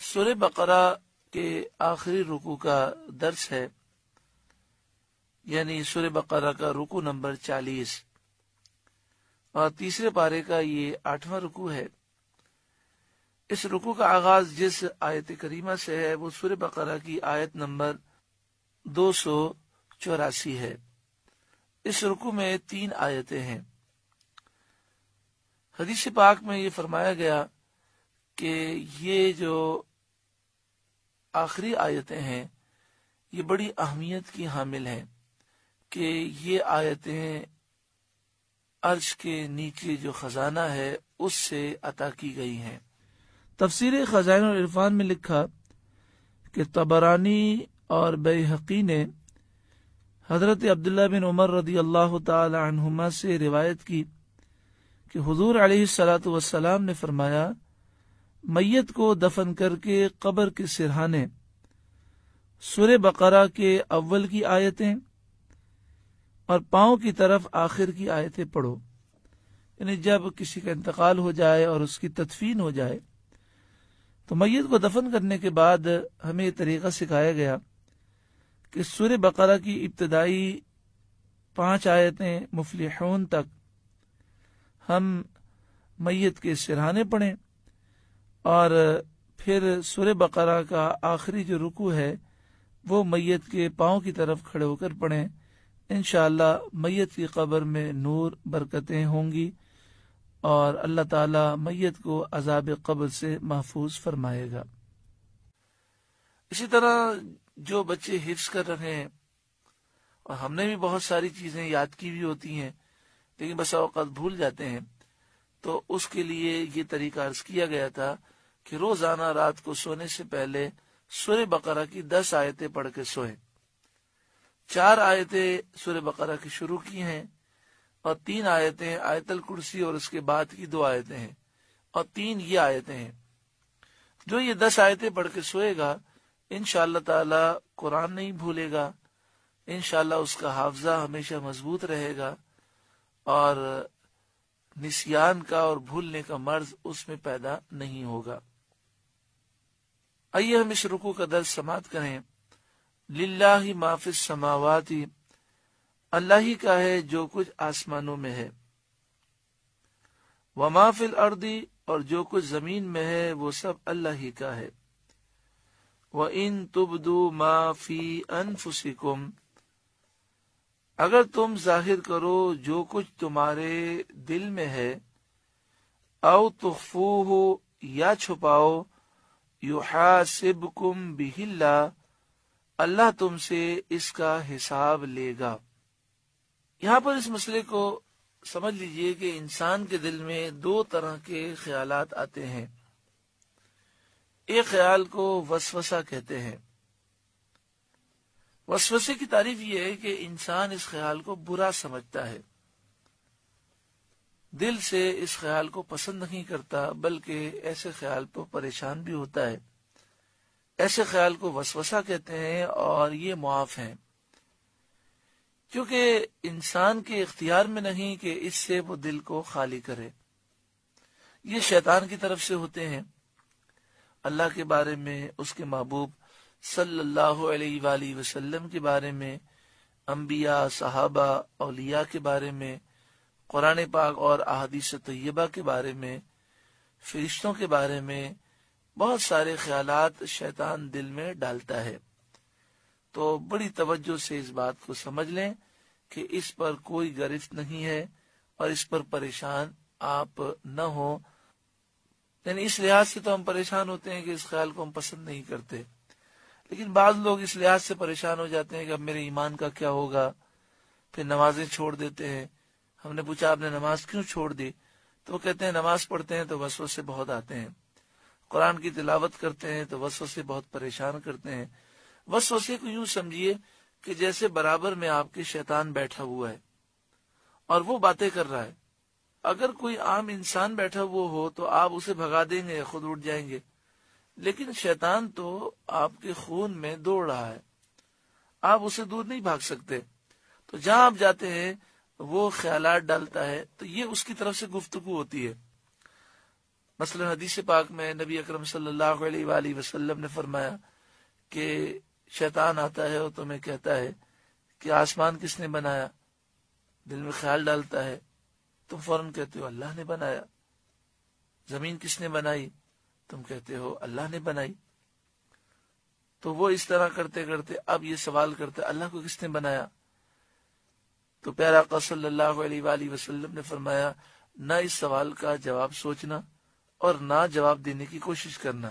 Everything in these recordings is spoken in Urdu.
سورہ بقرہ کے آخری رکوع کا درس ہے، یعنی سورہ بقرہ کا رکوع نمبر 40 اور تیسرے پارے کا یہ 8واں رکوع ہے۔ اس رکوع کا آغاز جس آیت کریمہ سے ہے وہ سورہ بقرہ کی آیت نمبر 284 ہے۔ اس رکوع میں 3 آیتیں ہیں۔ حدیث پاک میں یہ فرمایا گیا کہ یہ جو آخری آیتیں ہیں یہ بڑی اہمیت کی حامل ہیں کہ یہ آیتیں عرش کے نیچے جو خزانہ ہے اس سے عطا کی گئی ہیں۔ تفسیر خزائن العرفان میں لکھا کہ طبرانی اور بیہقی نے حضرت عبداللہ بن عمر رضی اللہ تعالی عنہما سے روایت کی کہ حضور علیہ الصلاۃ والسلام نے فرمایا، میت کو دفن کر کے قبر کے سرہانے سورہ بقرہ کے اول کی آیتیں اور پاؤں کی طرف آخر کی آیتیں پڑھو۔ یعنی جب کسی کا انتقال ہو جائے اور اس کی تدفین ہو جائے تو میت کو دفن کرنے کے بعد ہمیں یہ طریقہ سکھایا گیا کہ سورہ بقرہ کی ابتدائی 5 آیتیں مفلحون تک ہم میت کے سرہانے پڑھیں اور پھر سورہ بقرہ کا آخری جو رکوع ہے وہ میت کے پاؤں کی طرف کھڑے ہو کر پڑھیں۔ انشاءاللہ میت کی قبر میں نور برکتیں ہوں گی اور اللہ تعالی میت کو عذاب قبر سے محفوظ فرمائے گا۔ اسی طرح جو بچے حفظ کر رہے ہیں، اور ہم نے بھی بہت ساری چیزیں یاد کی بھی ہوتی ہیں لیکن بسا اوقات بھول جاتے ہیں، تو اس کے لیے یہ طریقہ عرض کیا گیا تھا کہ روزانہ رات کو سونے سے پہلے سورہ بقرہ کی 10 آیتیں پڑھ کے سوئیں۔ 4 آیتیں سورہ بقرہ کی شروع کی ہیں اور 3 آیتیں آیت الکرسی اور اس کے بعد کی 2 آیتیں ہیں اور 3 یہ آیتیں ہیں۔ جو یہ 10 آیتیں پڑھ کے سوئے گا انشاءاللہ تعالی قرآن نہیں بھولے گا، انشاءاللہ اس کا حافظہ ہمیشہ مضبوط رہے گا اور نسیان کا اور بھولنے کا مرض اس میں پیدا نہیں ہوگا۔ آئیے ہم اس رکوع کا درس سماعت کریں۔ للہ ما فی السماوات، اللہ ہی کا ہے جو کچھ آسمانوں میں ہے، وما فی الارض، اور جو کچھ زمین میں ہے وہ سب اللہ ہی کا ہے۔ وَإِن تُبْدُوا مَا فِي أَنفُسِكُمْ، اگر تم ظاہر کرو جو کچھ تمہارے دل میں ہے، او تخفوہ، یا چھپاؤ، یحاسبکم بہ اللہ، اللہ تم سے اس کا حساب لے گا۔ یہاں پر اس مسئلے کو سمجھ لیجئے کہ انسان کے دل میں 2 طرح کے خیالات آتے ہیں۔ ایک خیال کو وسوسہ کہتے ہیں۔ وسوسے کی تعریف یہ ہے کہ انسان اس خیال کو برا سمجھتا ہے، دل سے اس خیال کو پسند نہیں کرتا بلکہ ایسے خیال پر پریشان بھی ہوتا ہے۔ ایسے خیال کو وسوسہ کہتے ہیں اور یہ معاف ہیں، کیونکہ انسان کے اختیار میں نہیں کہ اس سے وہ دل کو خالی کرے۔ یہ شیطان کی طرف سے ہوتے ہیں۔ اللہ کے بارے میں، اس کے محبوب صلی اللہ علیہ وآلہ وسلم کے بارے میں، انبیاء، صحابہ، اولیاء کے بارے میں، قرآن پاک اور احادیث طیبہ کے بارے میں، فرشتوں کے بارے میں بہت سارے خیالات شیطان دل میں ڈالتا ہے۔ تو بڑی توجہ سے اس بات کو سمجھ لیں کہ اس پر کوئی گرفت نہیں ہے اور اس پر پریشان آپ نہ ہوں۔ یعنی اس لحاظ سے تو ہم پریشان ہوتے ہیں کہ اس خیال کو ہم پسند نہیں کرتے، لیکن بعض لوگ اس لحاظ سے پریشان ہو جاتے ہیں کہ اب میرے ایمان کا کیا ہوگا، پھر نمازیں چھوڑ دیتے ہیں۔ ہم نے پوچھا آپ نے نماز کیوں چھوڑ دی؟ تو وہ کہتے ہیں نماز پڑھتے ہیں تو وسوسے بہت آتے ہیں، قرآن کی تلاوت کرتے ہیں تو وسوسے بہت پریشان کرتے ہیں۔ وسوسے کو یوں سمجھیے کہ جیسے برابر میں آپ کے شیطان بیٹھا ہوا ہے اور وہ باتیں کر رہا ہے۔ اگر کوئی عام انسان بیٹھا ہوا ہو تو آپ اسے بھگا دیں گے، خود اٹھ جائیں گے، لیکن شیطان تو آپ کے خون میں دوڑ رہا ہے، آپ اسے دور نہیں بھاگ سکتے۔ تو جہاں آپ جاتے ہیں وہ خیالات ڈالتا ہے، تو یہ اس کی طرف سے گفتگو ہوتی ہے۔ مثلا حدیث پاک میں نبی اکرم صلی اللہ علیہ وآلہ وسلم نے فرمایا کہ شیطان آتا ہے اور تمہیں کہتا ہے کہ آسمان کس نے بنایا، دل میں خیال ڈالتا ہے، تم فوراً کہتے ہو اللہ نے بنایا۔ زمین کس نے بنائی، تم کہتے ہو اللہ نے بنائی۔ تو وہ اس طرح کرتے کرتے اب یہ سوال کرتے اللہ کو کس نے بنایا؟ تو پیارا آقا صلی اللہ علیہ وآلہ وسلم نے فرمایا نہ اس سوال کا جواب سوچنا اور نہ جواب دینے کی کوشش کرنا،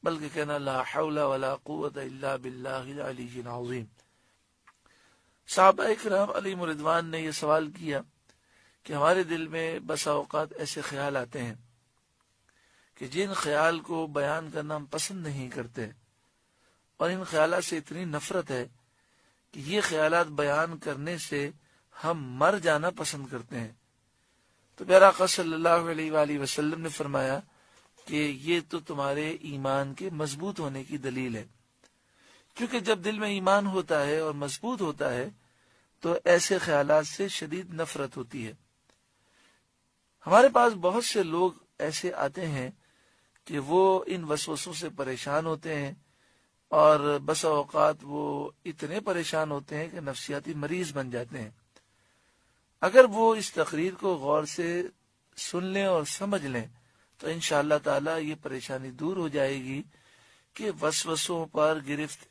بلکہ کہنا لا حول ولا قوت الا باللہ العلی العظیم۔ صحابہ اکرام علیہم رضوان نے یہ سوال کیا کہ ہمارے دل میں بسا اوقات ایسے خیال آتے ہیں کہ جن خیال کو بیان کرنا ہم پسند نہیں کرتے، اور ان خیالات سے اتنی نفرت ہے کہ یہ خیالات بیان کرنے سے ہم مر جانا پسند کرتے ہیں۔ تو پیارا آقا صلی اللہ علیہ وآلہ وسلم نے فرمایا کہ یہ تو تمہارے ایمان کے مضبوط ہونے کی دلیل ہے، کیونکہ جب دل میں ایمان ہوتا ہے اور مضبوط ہوتا ہے تو ایسے خیالات سے شدید نفرت ہوتی ہے۔ ہمارے پاس بہت سے لوگ ایسے آتے ہیں کہ وہ ان وسوسوں سے پریشان ہوتے ہیں، اور بسا اوقات وہ اتنے پریشان ہوتے ہیں کہ نفسیاتی مریض بن جاتے ہیں۔ اگر وہ اس تقریر کو غور سے سن لیں اور سمجھ لیں تو انشاءاللہ تعالی یہ پریشانی دور ہو جائے گی کہ وسوسوں پر گرفت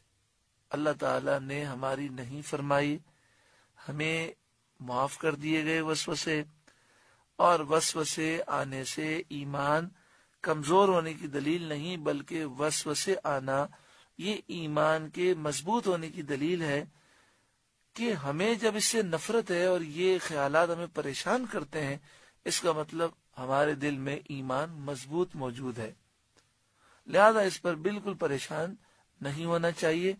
اللہ تعالی نے ہماری نہیں فرمائی، ہمیں معاف کر دیے گئے وسوسے، اور وسوسے آنے سے ایمان کمزور ہونے کی دلیل نہیں، بلکہ وسوسے آنا یہ ایمان کے مضبوط ہونے کی دلیل ہے کہ ہمیں جب اس سے نفرت ہے اور یہ خیالات ہمیں پریشان کرتے ہیں، اس کا مطلب ہمارے دل میں ایمان مضبوط موجود ہے۔ لہذا اس پر بالکل پریشان نہیں ہونا چاہیے،